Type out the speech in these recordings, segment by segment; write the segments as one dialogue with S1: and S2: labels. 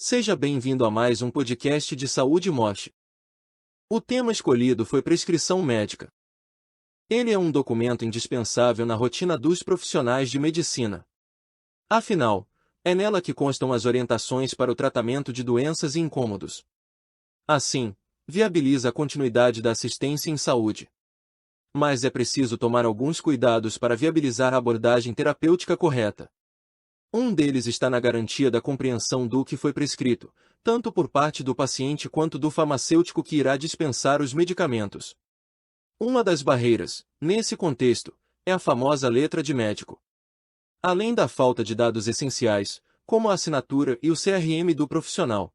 S1: Seja bem-vindo a mais um podcast de saúde e morte. O tema escolhido foi prescrição médica. Ele é um documento indispensável na rotina dos profissionais de medicina. Afinal, é nela que constam as orientações para o tratamento de doenças e incômodos. Assim, viabiliza a continuidade da assistência em saúde. Mas é preciso tomar alguns cuidados para viabilizar a abordagem terapêutica correta. Um deles está na garantia da compreensão do que foi prescrito, tanto por parte do paciente quanto do farmacêutico que irá dispensar os medicamentos. Uma das barreiras, nesse contexto, é a famosa letra de médico. Além da falta de dados essenciais, como a assinatura e o CRM do profissional.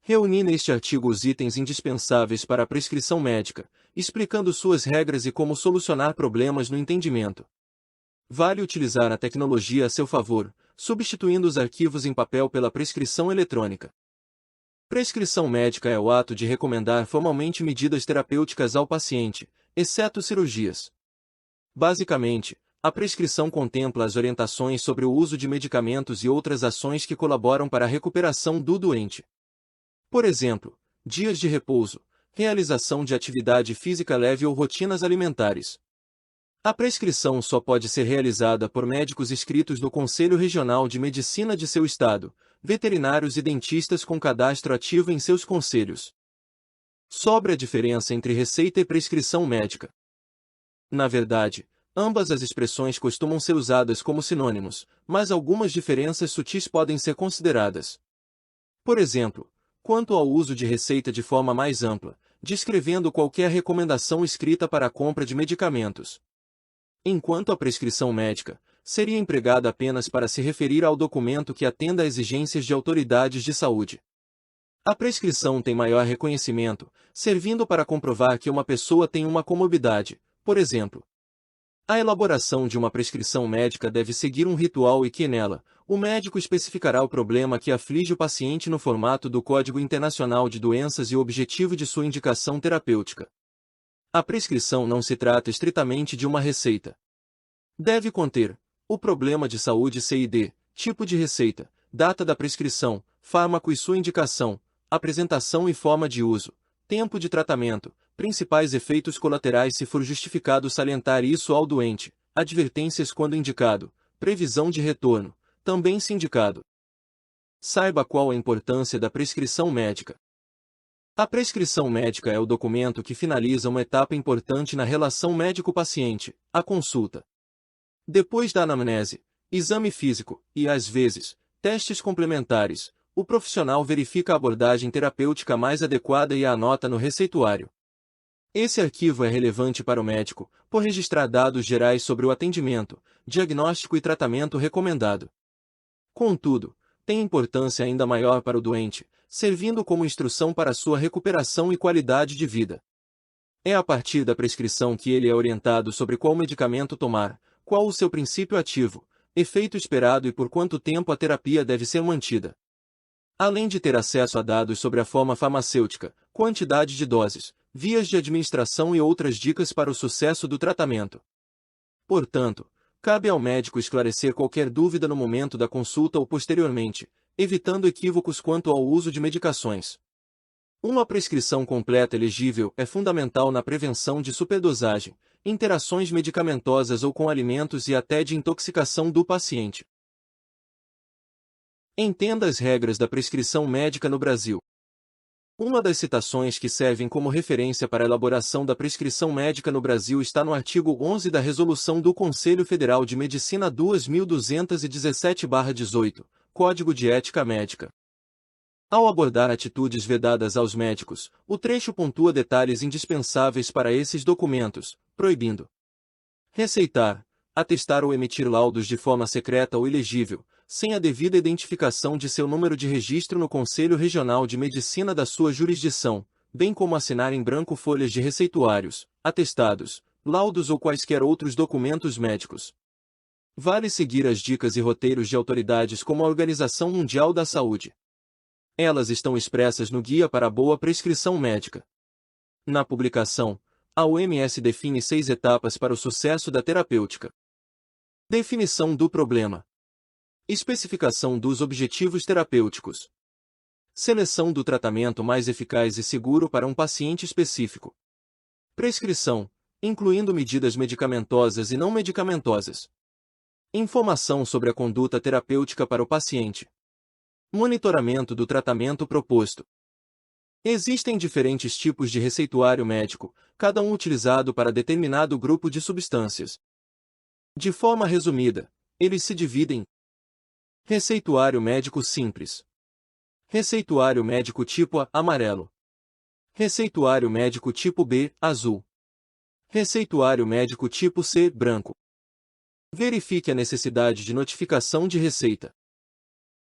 S1: Reuni neste artigo os itens indispensáveis para a prescrição médica, explicando suas regras e como solucionar problemas no entendimento. Vale utilizar a tecnologia a seu favor, substituindo os arquivos em papel pela prescrição eletrônica. Prescrição médica é o ato de recomendar formalmente medidas terapêuticas ao paciente, exceto cirurgias. Basicamente, a prescrição contempla as orientações sobre o uso de medicamentos e outras ações que colaboram para a recuperação do doente. Por exemplo, dias de repouso, realização de atividade física leve ou rotinas alimentares. A prescrição só pode ser realizada por médicos inscritos no Conselho Regional de Medicina de seu estado, veterinários e dentistas com cadastro ativo em seus conselhos. Sobre a diferença entre receita e prescrição médica. Na verdade, ambas as expressões costumam ser usadas como sinônimos, mas algumas diferenças sutis podem ser consideradas. Por exemplo, quanto ao uso de receita de forma mais ampla, descrevendo qualquer recomendação escrita para a compra de medicamentos. Enquanto a prescrição médica seria empregada apenas para se referir ao documento que atenda a exigências de autoridades de saúde. A prescrição tem maior reconhecimento, servindo para comprovar que uma pessoa tem uma comorbidade, por exemplo. A elaboração de uma prescrição médica deve seguir um ritual e que nela, o médico especificará o problema que aflige o paciente no formato do Código Internacional de Doenças e o objetivo de sua indicação terapêutica. A prescrição não se trata estritamente de uma receita. Deve conter o problema de saúde CID, tipo de receita, data da prescrição, fármaco e sua indicação, apresentação e forma de uso, tempo de tratamento, principais efeitos colaterais se for justificado salientar isso ao doente, advertências quando indicado, previsão de retorno, também se indicado. Saiba qual a importância da prescrição médica. A prescrição médica é o documento que finaliza uma etapa importante na relação médico-paciente, a consulta. Depois da anamnese, exame físico e, às vezes, testes complementares, o profissional verifica a abordagem terapêutica mais adequada e a anota no receituário. Esse arquivo é relevante para o médico, por registrar dados gerais sobre o atendimento, diagnóstico e tratamento recomendado. Contudo, tem importância ainda maior para o doente, servindo como instrução para sua recuperação e qualidade de vida. É a partir da prescrição que ele é orientado sobre qual medicamento tomar, qual o seu princípio ativo, efeito esperado e por quanto tempo a terapia deve ser mantida. Além de ter acesso a dados sobre a forma farmacêutica, quantidade de doses, vias de administração e outras dicas para o sucesso do tratamento. Portanto, cabe ao médico esclarecer qualquer dúvida no momento da consulta ou posteriormente, evitando equívocos quanto ao uso de medicações. Uma prescrição completa e legível é fundamental na prevenção de superdosagem, interações medicamentosas ou com alimentos e até de intoxicação do paciente. Entenda as regras da prescrição médica no Brasil. Uma das citações que servem como referência para a elaboração da prescrição médica no Brasil está no artigo 11 da Resolução do Conselho Federal de Medicina 2217/18, Código de Ética Médica. Ao abordar atitudes vedadas aos médicos, o trecho pontua detalhes indispensáveis para esses documentos, proibindo receitar, atestar ou emitir laudos de forma secreta ou ilegível, sem a devida identificação de seu número de registro no Conselho Regional de Medicina da sua jurisdição, bem como assinar em branco folhas de receituários, atestados, laudos ou quaisquer outros documentos médicos. Vale seguir as dicas e roteiros de autoridades como a Organização Mundial da Saúde. Elas estão expressas no Guia para a Boa Prescrição Médica. Na publicação, a OMS define 6 etapas para o sucesso da terapêutica. Definição do problema. Especificação dos objetivos terapêuticos. Seleção do tratamento mais eficaz e seguro para um paciente específico. Prescrição, incluindo medidas medicamentosas e não medicamentosas. Informação sobre a conduta terapêutica para o paciente. Monitoramento do tratamento proposto. Existem diferentes tipos de receituário médico, cada um utilizado para determinado grupo de substâncias. De forma resumida, eles se dividem em receituário médico simples, receituário médico tipo A, amarelo, receituário médico tipo B, azul, receituário médico tipo C, branco. Verifique a necessidade de notificação de receita.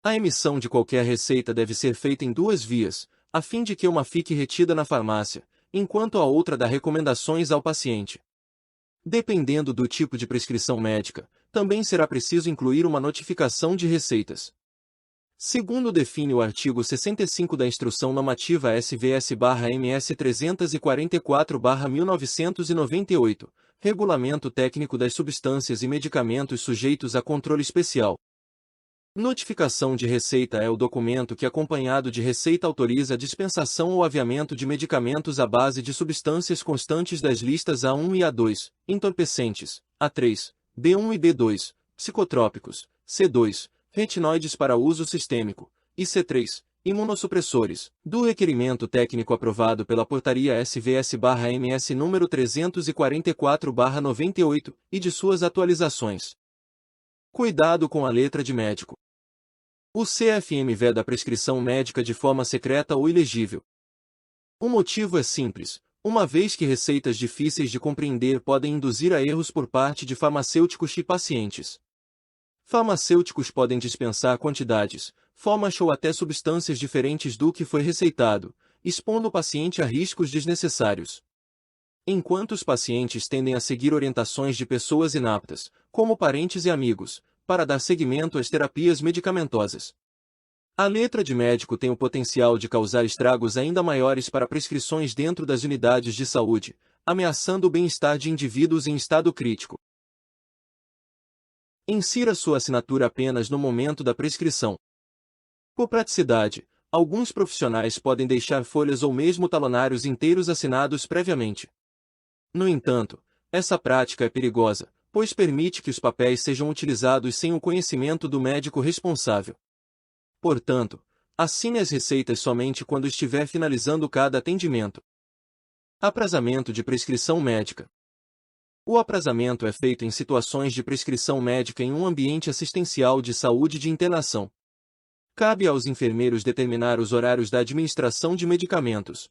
S1: A emissão de qualquer receita deve ser feita em duas vias, a fim de que uma fique retida na farmácia, enquanto a outra dá recomendações ao paciente. Dependendo do tipo de prescrição médica, também será preciso incluir uma notificação de receitas. Segundo define o artigo 65 da Instrução Normativa SVS-MS 344-1998, Regulamento Técnico das Substâncias e Medicamentos sujeitos a controle especial. Notificação de receita é o documento que, acompanhado de receita, autoriza a dispensação ou aviamento de medicamentos à base de substâncias constantes das listas A1 e A2, entorpecentes, A3, B1 e B2, psicotrópicos, C2, retinoides para uso sistêmico, e C3, imunossupressores, do requerimento técnico aprovado pela Portaria SVS-MS número 344/98, e de suas atualizações. Cuidado com a letra de médico. O CFM veda a prescrição médica de forma secreta ou ilegível. O motivo é simples, uma vez que receitas difíceis de compreender podem induzir a erros por parte de farmacêuticos e pacientes. Farmacêuticos podem dispensar quantidades, formas ou até substâncias diferentes do que foi receitado, expondo o paciente a riscos desnecessários. Enquanto os pacientes tendem a seguir orientações de pessoas inaptas, como parentes e amigos, para dar seguimento às terapias medicamentosas. A letra de médico tem o potencial de causar estragos ainda maiores para prescrições dentro das unidades de saúde, ameaçando o bem-estar de indivíduos em estado crítico. Insira sua assinatura apenas no momento da prescrição. Por praticidade, alguns profissionais podem deixar folhas ou mesmo talonários inteiros assinados previamente. No entanto, essa prática é perigosa, pois permite que os papéis sejam utilizados sem o conhecimento do médico responsável. Portanto, assine as receitas somente quando estiver finalizando cada atendimento. Aprazamento de prescrição médica. O aprazamento é feito em situações de prescrição médica em um ambiente assistencial de saúde de internação. Cabe aos enfermeiros determinar os horários da administração de medicamentos.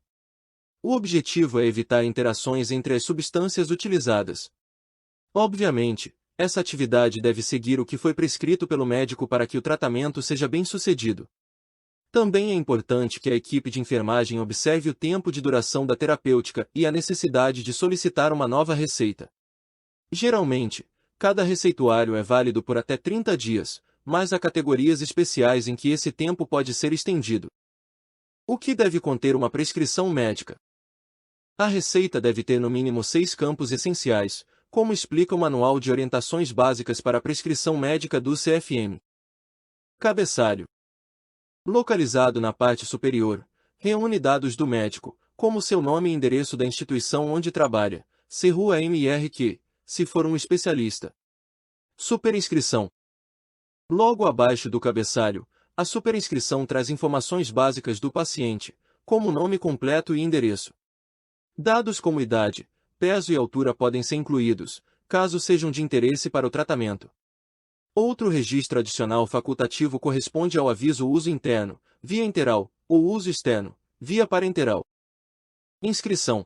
S1: O objetivo é evitar interações entre as substâncias utilizadas. Obviamente, essa atividade deve seguir o que foi prescrito pelo médico para que o tratamento seja bem-sucedido. Também é importante que a equipe de enfermagem observe o tempo de duração da terapêutica e a necessidade de solicitar uma nova receita. Geralmente, cada receituário é válido por até 30 dias, mas há categorias especiais em que esse tempo pode ser estendido. O que deve conter uma prescrição médica? A receita deve ter no mínimo 6 campos essenciais, como explica o Manual de Orientações Básicas para a Prescrição Médica do CFM. Cabeçalho. Localizado na parte superior, reúne dados do médico, como seu nome e endereço da instituição onde trabalha, se rua MRQ, se for um especialista. Superinscrição. Logo abaixo do cabeçalho, a superinscrição traz informações básicas do paciente, como nome completo e endereço. Dados como idade, peso e altura podem ser incluídos, caso sejam de interesse para o tratamento. Outro registro adicional facultativo corresponde ao aviso uso interno, via enteral, ou uso externo, via parenteral. Inscrição.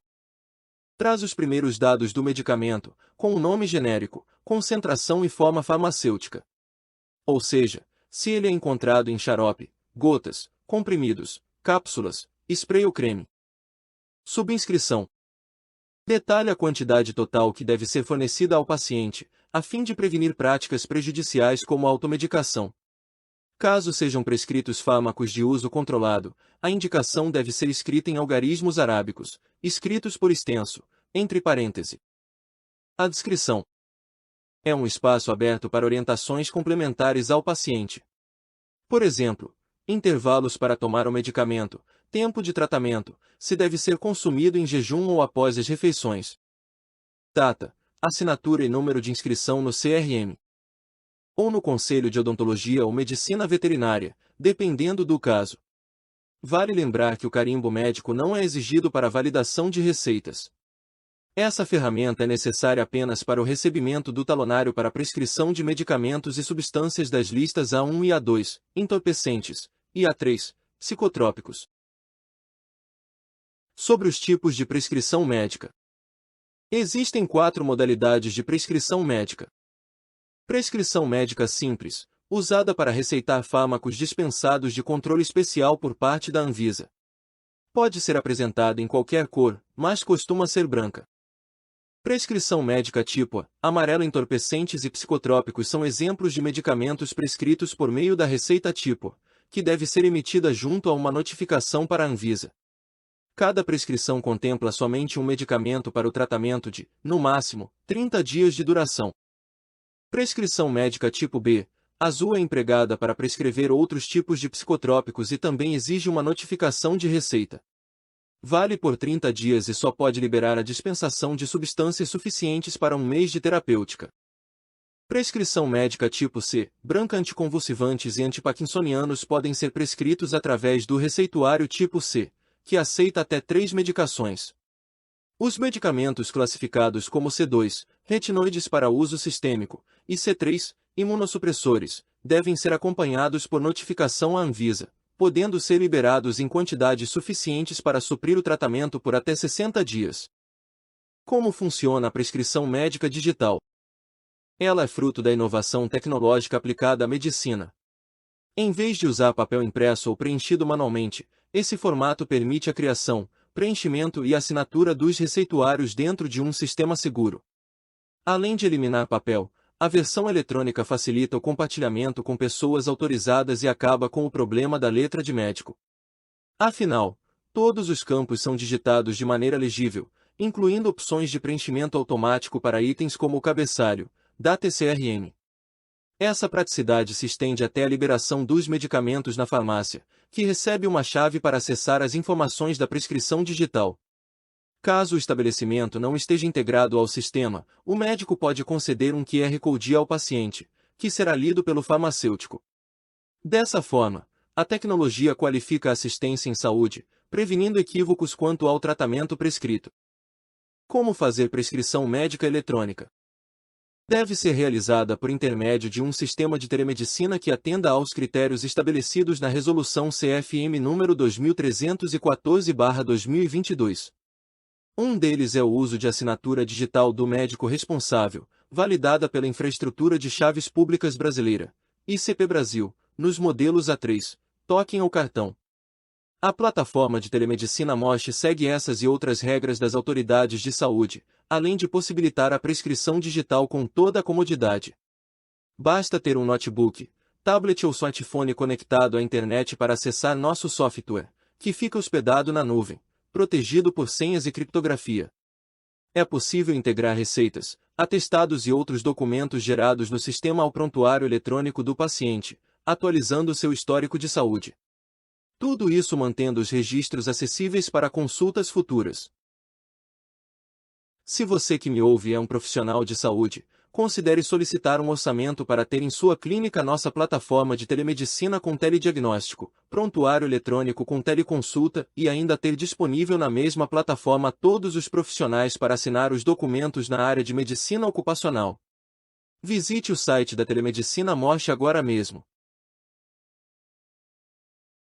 S1: Traz os primeiros dados do medicamento, com o nome genérico, concentração e forma farmacêutica. Ou seja, se ele é encontrado em xarope, gotas, comprimidos, cápsulas, spray ou creme. Subinscrição. Detalha a quantidade total que deve ser fornecida ao paciente, a fim de prevenir práticas prejudiciais como a automedicação. Caso sejam prescritos fármacos de uso controlado, a indicação deve ser escrita em algarismos arábicos, escritos por extenso, entre parênteses. A descrição é um espaço aberto para orientações complementares ao paciente. Por exemplo, intervalos para tomar o medicamento, tempo de tratamento, se deve ser consumido em jejum ou após as refeições. Data, assinatura e número de inscrição no CRM. Ou no Conselho de Odontologia ou Medicina Veterinária, dependendo do caso. Vale lembrar que o carimbo médico não é exigido para validação de receitas. Essa ferramenta é necessária apenas para o recebimento do talonário para prescrição de medicamentos e substâncias das listas A1 e A2, entorpecentes, e A3, psicotrópicos. Sobre os tipos de prescrição médica. Existem 4 modalidades de prescrição médica. Prescrição médica simples, usada para receitar fármacos dispensados de controle especial por parte da Anvisa. Pode ser apresentada em qualquer cor, mas costuma ser branca. Prescrição médica tipo A, amarela. Entorpecentes e psicotrópicos são exemplos de medicamentos prescritos por meio da receita tipo A, que deve ser emitida junto a uma notificação para a Anvisa. Cada prescrição contempla somente um medicamento para o tratamento de, no máximo, 30 dias de duração. Prescrição médica tipo B, azul, é empregada para prescrever outros tipos de psicotrópicos e também exige uma notificação de receita. Vale por 30 dias e só pode liberar a dispensação de substâncias suficientes para um mês de terapêutica. Prescrição médica tipo C, branca. Anticonvulsivantes e antiparkinsonianos podem ser prescritos através do receituário tipo C, que aceita até 3 medicações. Os medicamentos classificados como C2, retinoides para uso sistêmico, e C3, imunossupressores, devem ser acompanhados por notificação à Anvisa, podendo ser liberados em quantidades suficientes para suprir o tratamento por até 60 dias. Como funciona a prescrição médica digital? Ela é fruto da inovação tecnológica aplicada à medicina. Em vez de usar papel impresso ou preenchido manualmente, esse formato permite a criação, preenchimento e assinatura dos receituários dentro de um sistema seguro. Além de eliminar papel, a versão eletrônica facilita o compartilhamento com pessoas autorizadas e acaba com o problema da letra de médico. Afinal, todos os campos são digitados de maneira legível, incluindo opções de preenchimento automático para itens como o cabeçalho, data e CRM. Essa praticidade se estende até a liberação dos medicamentos na farmácia, que recebe uma chave para acessar as informações da prescrição digital. Caso o estabelecimento não esteja integrado ao sistema, o médico pode conceder um QR Code ao paciente, que será lido pelo farmacêutico. Dessa forma, a tecnologia qualifica a assistência em saúde, prevenindo equívocos quanto ao tratamento prescrito. Como fazer prescrição médica eletrônica? Deve ser realizada por intermédio de um sistema de telemedicina que atenda aos critérios estabelecidos na Resolução CFM número 2314/2022. Um deles é o uso de assinatura digital do médico responsável, validada pela Infraestrutura de Chaves Públicas Brasileira, ICP Brasil, nos modelos A3, token ou cartão. A plataforma de telemedicina MOSH segue essas e outras regras das autoridades de saúde, além de possibilitar a prescrição digital com toda a comodidade. Basta ter um notebook, tablet ou smartphone conectado à internet para acessar nosso software, que fica hospedado na nuvem, protegido por senhas e criptografia. É possível integrar receitas, atestados e outros documentos gerados no sistema ao prontuário eletrônico do paciente, atualizando seu histórico de saúde. Tudo isso mantendo os registros acessíveis para consultas futuras. Se você que me ouve é um profissional de saúde, considere solicitar um orçamento para ter em sua clínica nossa plataforma de telemedicina com telediagnóstico, prontuário eletrônico com teleconsulta e ainda ter disponível na mesma plataforma todos os profissionais para assinar os documentos na área de medicina ocupacional. Visite o site da Telemedicina MOSH agora mesmo.